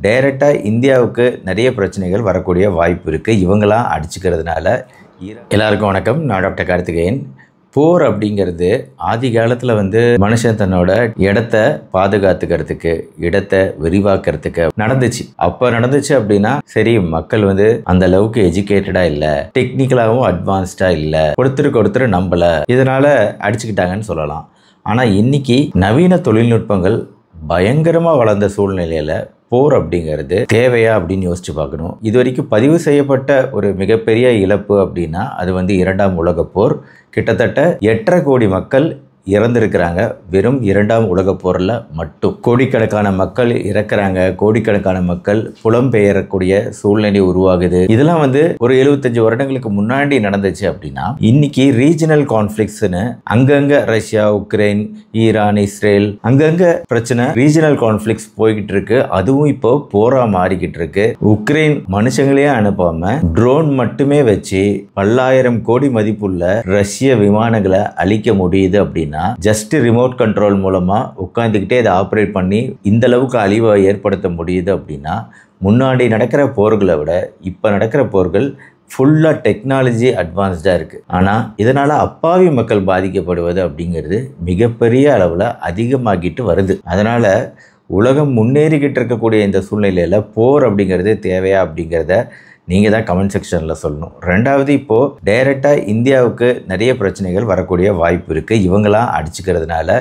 டைரக்டா இந்தியாவுக்கு நிறைய பிரச்சனைகள் வரக்கூடிய வாய்ப்பு இருக்குது. இவங்களாம் அடிச்சுக்கிறதுனால. எல்லாருக்கும் வணக்கம். நான் டாக்டர் கார்த்திகேயன். போர் அப்படிங்கிறது ஆதி காலத்தில் மனுஷன் தன்னோட இடத்த பாதுகாத்துக்கிறதுக்கு, இடத்தை விரிவாக்கிறதுக்கு நடந்துச்சு. அப்போ நடந்துச்சு அப்படின்னா சரி, மக்கள் அந்த அளவுக்கு எஜுகேட்டடா இல்லை, டெக்னிக்கலாகவும் அட்வான்ஸ்டா இல்லை, ஒருத்தருக்கு நம்பல, இதனால அடிச்சுக்கிட்டாங்கன்னு சொல்லலாம். ஆனால் இன்னைக்கு நவீன தொழில்நுட்பங்கள் பயங்கரமாக வளர்ந்த சூழ்நிலையில் போர் அப்படிங்கிறது தேவையா அப்படின்னு யோசிச்சு பார்க்கணும். இது வரைக்கும் பதிவு செய்யப்பட்ட ஒரு மிகப்பெரிய இழப்பு அப்படின்னா அது இரண்டாம் உலகப் போர். கிட்டத்தட்ட 8.5 கோடி மக்கள் இறந்திருக்கிறாங்க வெறும் இரண்டாம் உலகப் போரில் மட்டும். கோடிக்கணக்கான மக்கள் இறக்குறாங்க, கோடிக்கணக்கான மக்கள் புலம்பெயரக்கூடிய சூழ்நிலை உருவாகுது. இதெல்லாம் ஒரு 75 வருடங்களுக்கு முன்னாடி நடந்துச்சு அப்படின்னா இன்னைக்கு ரீஜனல் கான்ஃப்ளிக்ட்ஸ்னு அங்கங்க ரஷ்யா, உக்ரைன், ஈரான், இஸ்ரேல் அங்கங்க பிரச்சனை, ரீஜனல் கான்ஃப்ளிக்ட்ஸ் போய்கிட்டு இருக்கு. அதுவும் இப்போ போரா மாறிக்கிட்டு இருக்கு. உக்ரைன் மனுஷங்களே அனுப்பாம ட்ரோன் மட்டுமே வச்சு பல்லாயிரம் கோடி மதிப்புள்ள ரஷ்ய விமானங்களை அழிக்க முடியுது அப்படின்னா ஜஸ்ட் ரிமோட் கண்ட்ரோல் மூலமா உட்கார்ந்துக்கிட்டே இதை ஆப்ரேட் பண்ணி இந்த அளவுக்கு அழிவை ஏற்படுத்த முடியுது அப்படின்னா முன்னாடி நடக்கிற போர்களை விட இப்போ நடக்கிற போர்கள் ஃபுல்லாக டெக்னாலஜி அட்வான்ஸ்டாக இருக்குது. ஆனால் இதனால் அப்பாவி மக்கள் பாதிக்கப்படுவது அப்படிங்கிறது மிகப்பெரிய அளவில் அதிகமாகிட்டு வருது. அதனால் உலகம் முன்னேறிக்கிட்டு இருக்கக்கூடிய இந்த சூழ்நிலையில் போர் அப்படிங்கிறது தேவையா அப்படிங்கிறத நீங்கள் தான் கமெண்ட் செக்ஷனில் சொல்லணும். ரெண்டாவது, இப்போது டைரெக்டாக இந்தியாவுக்கு நிறைய பிரச்சனைகள் வரக்கூடிய வாய்ப்பு இருக்குது. இவங்களாம் அடிச்சுக்கிறதுனால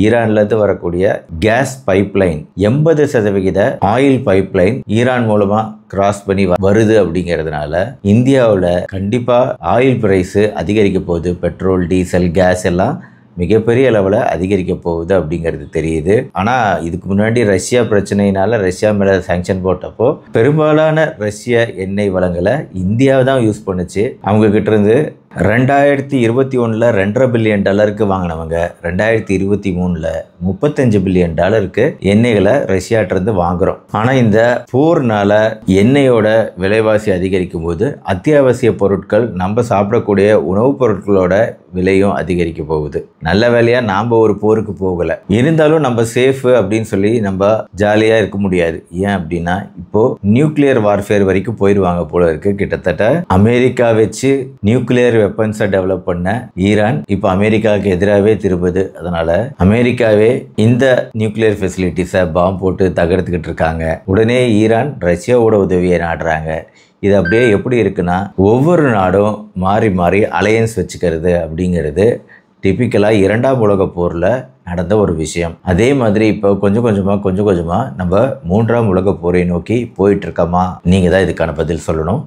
ஈரான்லேருந்து வரக்கூடிய case pipeline 80% oil pipeline Iran மூலமாக கிராஸ் பண்ணி வருது. அப்படிங்கிறதுனால இந்தியாவில் கண்டிப்பாக ஆயில் பிரைஸு அதிகரிக்க போகுது. பெட்ரோல், டீசல், கேஸ் எல்லாம் மிகப்பெரிய அளவில் அதிகரிக்க போகுது அப்படிங்கிறது தெரியுது. ஆனால் இதுக்கு முன்னாடி ரஷ்யா பிரச்சனையினால ரஷ்யா மேலே சாங்ஷன் போட்டப்போ பெரும்பாலான ரஷ்ய எண்ணெய் வளங்களை இந்தியாவை தான் யூஸ் பண்ணுச்சு. அவங்க கிட்ட இருந்து 2021 $2.5 பில்லியன் வாங்கினவங்க 2023 $35 பில்லியன் எண்ணெய்களை ரஷ்யாட்டிருந்து வாங்குறோம். ஆனால் இந்த போர்னால எண்ணெயோட விலைவாசி அதிகரிக்கும் போது அத்தியாவசிய பொருட்கள், நம்ம சாப்பிடக்கூடிய உணவுப் பொருட்களோட விலையும் அதிகரிக்க போகுது. நல்ல வேலையா நாம் ஒரு போருக்கு போகலை. இருந்தாலும் நம்ம சேஃபு அப்படின்னு சொல்லி நம்ம ஜாலியாக இருக்க முடியாது. ஏன் அப்படின்னா இப்போ நியூக்ளியர் வார்ஃபேர் வரைக்கும் போயிடுவாங்க போல இருக்கு. கிட்டத்தட்ட அமெரிக்கா வச்சு நியூக்ளியர் வெப்பன்ஸை டெவலப் பண்ண ஈரான் இப்போ அமெரிக்காவுக்கு எதிராகவே திரும்புது. அதனால அமெரிக்காவே இந்த நியூக்ளியர் ஃபெசிலிட்டிஸை பாம்பு போட்டு தகர்த்துக்கிட்டு இருக்காங்க. உடனே ஈரான் ரஷ்யாவோட உதவியை நாடுறாங்க. இது அப்படியே எப்படி இருக்குன்னா ஒவ்வொரு நாடும் மாறி மாறி அலையன்ஸ் வச்சுக்கிறது அப்படிங்கிறது டிப்பிக்கலாக இரண்டாம் உலகப் போரில் நடந்த ஒரு விஷயம். அதே மாதிரி இப்போ கொஞ்சம் கொஞ்சமாக நம்ம 3ஆம் உலகப் போரை நோக்கி போயிட்டு இருக்கோமா? நீங்கள் தான் இதுக்கான பதில் சொல்லணும்.